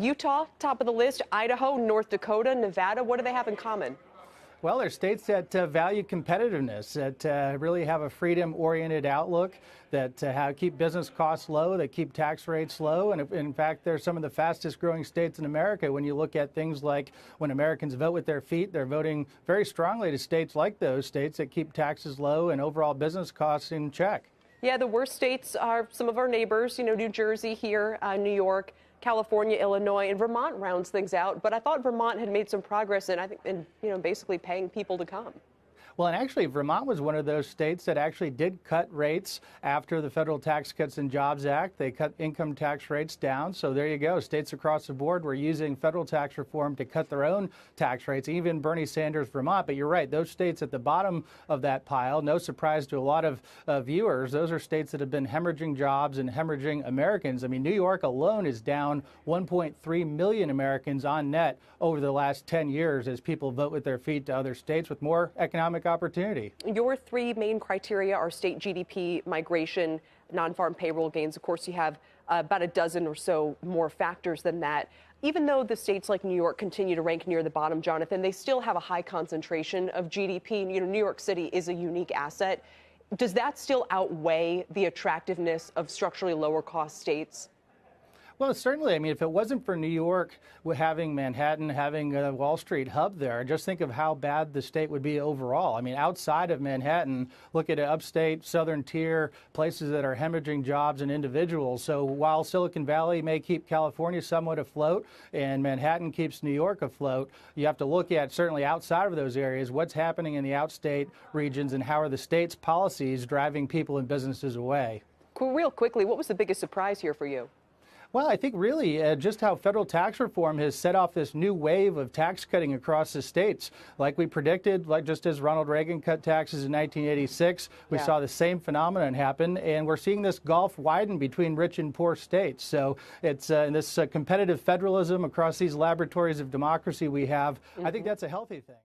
Utah, top of the list. Idaho, North Dakota, Nevada. What do they have in common? Well, they're states that value competitiveness, that really have a freedom-oriented outlook, that keep business costs low, that keep tax rates low. And in fact, they're some of the fastest growing states in America. When you look at things like when Americans vote with their feet, they're voting very strongly to states like those states that keep taxes low and overall business costs in check. Yeah, the worst states are some of our neighbors, New Jersey here, New York, California, Illinois, and Vermont rounds things out. But I thought Vermont had made some progress in basically paying people to come. Well, and actually, Vermont was one of those states that actually did cut rates after the Federal Tax Cuts and Jobs Act. They cut income tax rates down. So there you go. States across the board were using federal tax reform to cut their own tax rates, even Bernie Sanders' Vermont. But you're right, those states at the bottom of that pile, no surprise to a lot of viewers, those are states that have been hemorrhaging jobs and hemorrhaging Americans. I mean, New York alone is down 1.3 million Americans on net over the last 10 years as people vote with their feet to other states with more economic opportunity. Your three main criteria are state GDP, migration, non-farm payroll gains. Of course, you have about a dozen or so more factors than that. Even though the states like New York continue to rank near the bottom, Jonathan, they still have a high concentration of GDP. New York City is a unique asset. Does that still outweigh the attractiveness of structurally lower cost states? Well, certainly. I mean, if it wasn't for New York having Manhattan, having a Wall Street hub there, just think of how bad the state would be overall. I mean, outside of Manhattan, look at upstate, southern tier, places that are hemorrhaging jobs and individuals. So while Silicon Valley may keep California somewhat afloat and Manhattan keeps New York afloat, you have to look at, certainly outside of those areas, what's happening in the outstate regions and how are the state's policies driving people and businesses away. Real quickly, what was the biggest surprise here for you? Well, I think really just how federal tax reform has set off this new wave of tax cutting across the states. Like we predicted, like just as Ronald Reagan cut taxes in 1986, we saw the same phenomenon happen. And we're seeing this gulf widen between rich and poor states. So it's this competitive federalism across these laboratories of democracy we have. I think that's a healthy thing.